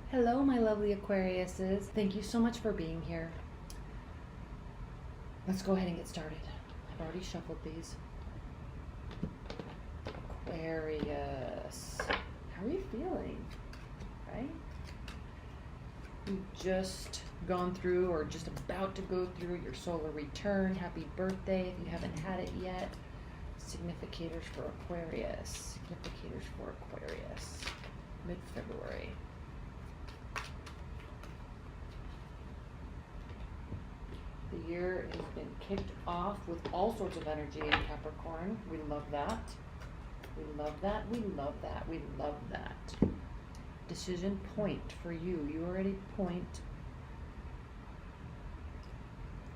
Hello, my lovely Aquariuses. Thank you so much for being here. Let's go ahead and get started. I've already shuffled these. Aquarius. How are you feeling? Right? You've just gone through or just about to go through your solar return. Happy birthday if you haven't had it yet. Significators for Aquarius. Significators for Aquarius. Mid-February. The year has been kicked off with all sorts of energy in Capricorn. We love that. We love that. We love that. We love that. Decision point for you. You are at a point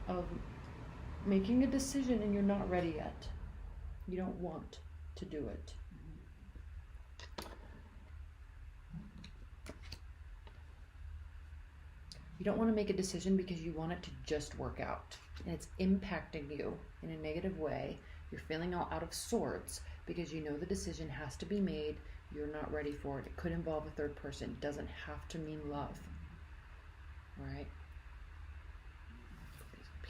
of making a decision and you're not ready yet. You don't want to do it. You don't want to make a decision because you want it to just work out. And it's impacting you in a negative way. You're feeling all out of sorts because you know the decision has to be made. You're not ready for it. It could involve a third person. It doesn't have to mean love. All right? Put these up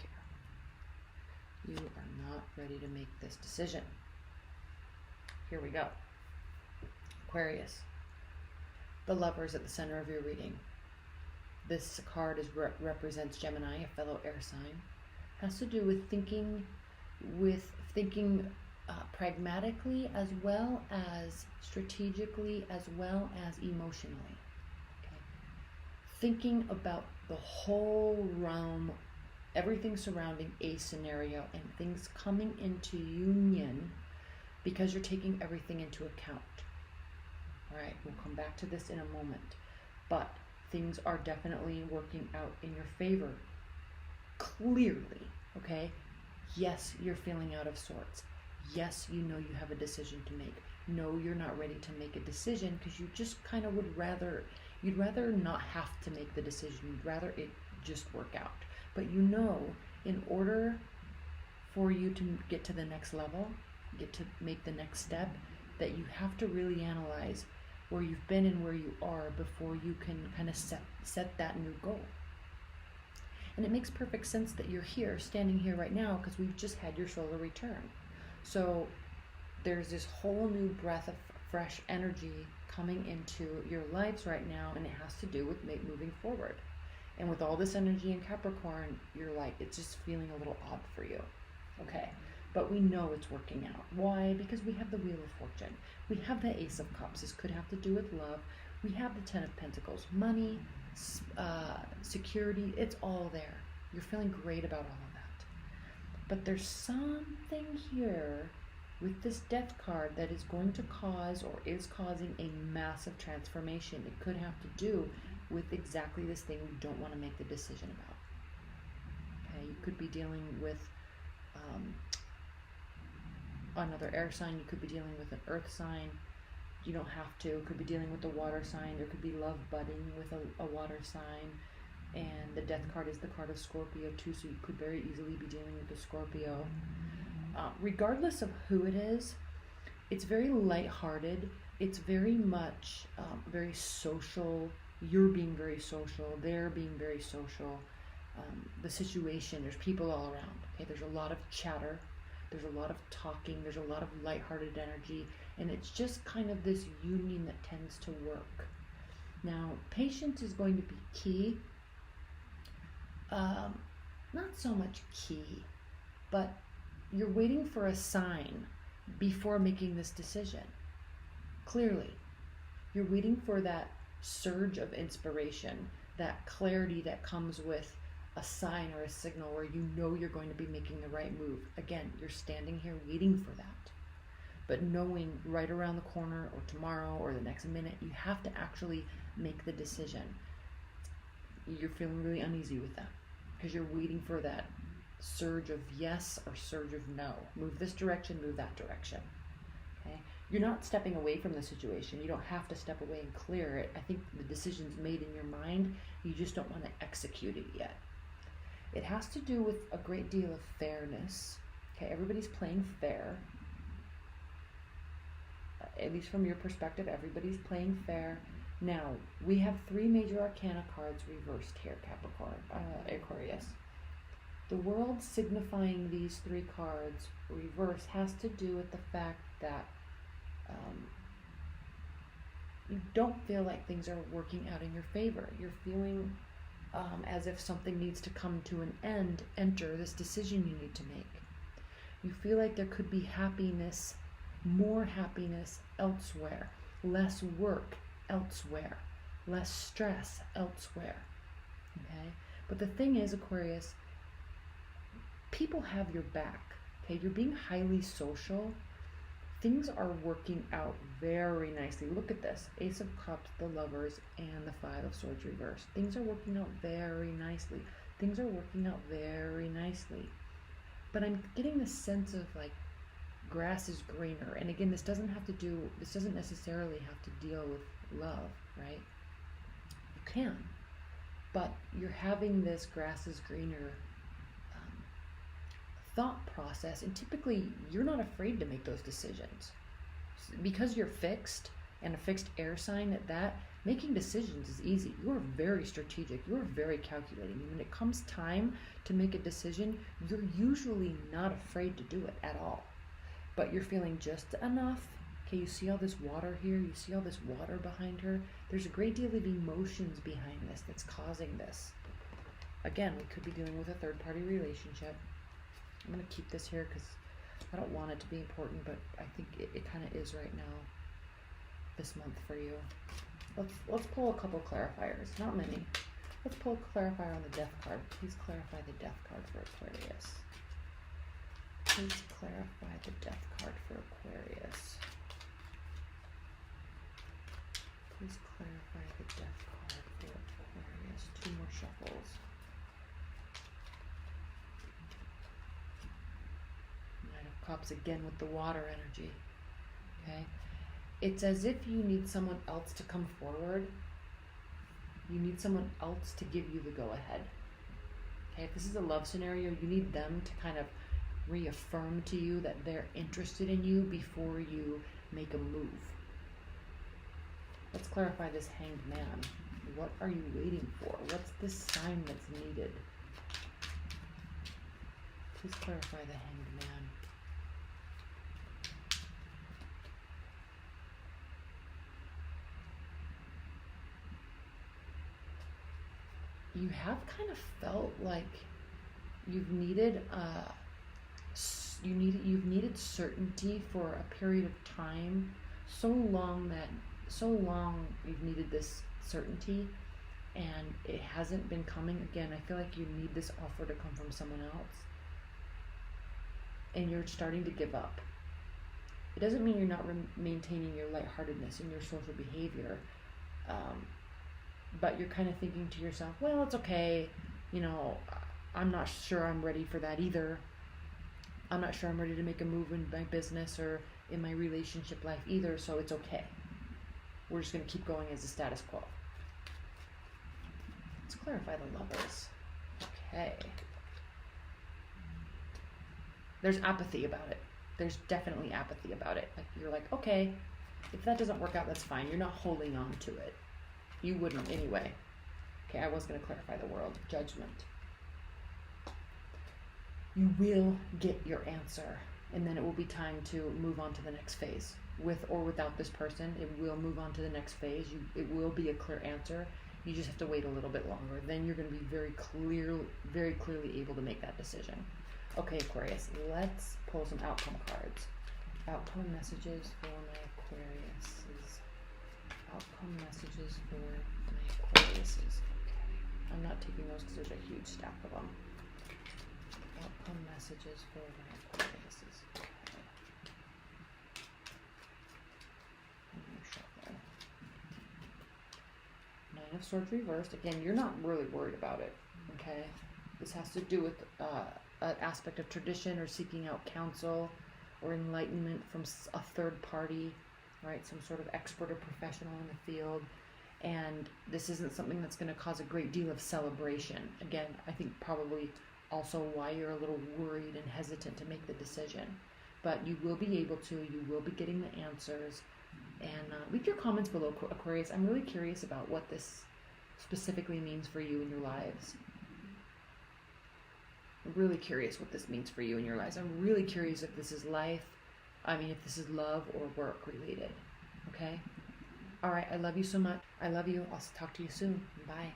here. You are not ready to make this decision. Here we go. Aquarius. The Lovers at the center of your reading. This card represents Gemini, a fellow air sign. Has to do with thinking pragmatically as well as strategically as well as emotionally. Okay? Thinking about the whole realm, everything surrounding a scenario and things coming into union because you're taking everything into account. All right, we'll come back to this in a moment. But things are definitely working out in your favor. Clearly, okay? Yes, you're feeling out of sorts. Yes, you know you have a decision to make. No, you're not ready to make a decision because you just kind of you'd rather not have to make the decision. You'd rather it just work out. But you know, in order for you to get to the next level, get to make the next step, that you have to really analyze where you've been and where you are before you can kind of set that new goal. And it makes perfect sense that you're here, standing here right now, because we've just had your solar return. So there's this whole new breath of fresh energy coming into your lives right now, and it has to do with moving forward. And with all this energy in Capricorn, you're like, it's just feeling a little odd for you. Okay. But we know it's working out. Why? Because we have the Wheel of Fortune. We have the Ace of Cups. This could have to do with love. We have the Ten of Pentacles. Money, security, it's all there. You're feeling great about all of that. But there's something here with this Death card that is going to cause or is causing a massive transformation. It could have to do with exactly this thing you don't want to make the decision about. Okay, you could be dealing with another air sign. You could be dealing with an earth sign. You don't have to. Could be dealing with a water sign. There could be love budding with a water sign. And the Death card is the card of Scorpio too, so you could very easily be dealing with a Scorpio. Regardless of who it is, it's very lighthearted. It's very much very social. You're being very social. They're being very social. The situation, there's people all around. Okay, there's a lot of chatter. There's a lot of talking, there's a lot of lighthearted energy, and it's just kind of this union that tends to work. Now, patience is going to be key. Not so much key, but you're waiting for a sign before making this decision. Clearly, you're waiting for that surge of inspiration, that clarity that comes with a sign or a signal where you know you're going to be making the right move. Again, you're standing here waiting for that. But knowing right around the corner or tomorrow or the next minute, you have to actually make the decision. You're feeling really uneasy with that because you're waiting for that surge of yes or surge of no. Move this direction, move that direction. Okay? You're not stepping away from the situation. You don't have to step away and clear it. I think the decision's made in your mind. You just don't want to execute it yet. It has to do with a great deal of fairness. Okay, everybody's playing fair. At least from your perspective, everybody's playing fair. Now, we have 3 major arcana cards reversed here, Aquarius. The world signifying these 3 cards reversed has to do with the fact that you don't feel like things are working out in your favor. You're feeling as if something needs to come to an end, enter this decision you need to make. You feel like there could be happiness, more happiness elsewhere, less work elsewhere, less stress elsewhere. Okay? But the thing is, Aquarius, people have your back. Okay? You're being highly social. Things are working out very nicely. Look at this. Ace of Cups, the Lovers, and the 5 of Swords reversed. Things are working out very nicely. Things are working out very nicely. But I'm getting the sense of like grass is greener. And again, this doesn't necessarily have to deal with love, right? You can. But you're having this grass is greener thought process, and typically you're not afraid to make those decisions because you're fixed and a fixed air sign at that. Making decisions is easy. You're very strategic, you're very calculating. When it comes time to make a decision, you're usually not afraid to do it at all, but you're feeling just enough. Okay, you see all this water here, you see all this water behind her. There's a great deal of emotions behind this that's causing this. Again, we could be dealing with a third-party relationship. I'm going to keep this here because I don't want it to be important, but I think it kind of is right now, this month for you. Let's pull a couple clarifiers, not many. Let's pull a clarifier on the Death card. Please clarify the Death card for Aquarius. Please clarify the Death card for Aquarius. Please clarify the Death card for Aquarius. 2 more shuffles. Cups again with the water energy. Okay, it's as if you need someone else to come forward. You need someone else to give you the go ahead. Okay, if this is a love scenario, you need them to kind of reaffirm to you that they're interested in you before you make a move. Let's clarify this Hanged Man. What are you waiting for? What's the sign that's needed? Please clarify the Hanged Man. You have kind of felt like you've needed certainty for a period of time, so long you've needed this certainty and it hasn't been coming. Again, I feel like you need this offer to come from someone else and you're starting to give up. It doesn't mean you're not maintaining your lightheartedness and your social behavior, but you're kind of thinking to yourself, well, it's okay, you know, I'm not sure I'm ready for that either. I'm not sure I'm ready to make a move in my business or in my relationship life either, so it's okay. We're just going to keep going as the status quo. Let's clarify the Lovers. Okay. There's apathy about it. There's definitely apathy about it. Like, you're like, okay, if that doesn't work out, that's fine. You're not holding on to it. You wouldn't anyway. Okay, I was going to clarify the World. Judgment. You will get your answer, and then it will be time to move on to the next phase. With or without this person, it will move on to the next phase. It will be a clear answer. You just have to wait a little bit longer. Then you're going to be very clearly able to make that decision. Okay, Aquarius, let's pull some outcome cards. Outcome messages for my Aquariuses. Outcome messages for my Aquariuses. Okay. I'm not taking those because there's a huge stack of them. Outcome messages for my Aquariuses. Okay. Nine of Swords reversed. Again, you're not really worried about it. Okay. This has to do with an aspect of tradition or seeking out counsel or enlightenment from a third party, right? Some sort of expert or professional in the field. And this isn't something that's going to cause a great deal of celebration. Again, I think probably also why you're a little worried and hesitant to make the decision. But you will be able to, you will be getting the answers. And leave your comments below, Aquarius. I'm really curious about what this specifically means for you in your lives. I'm really curious what this means for you in your lives. I'm really curious if this is life, if this is love or work related. Okay? All right, I love you so much. I love you. I'll talk to you soon. Bye.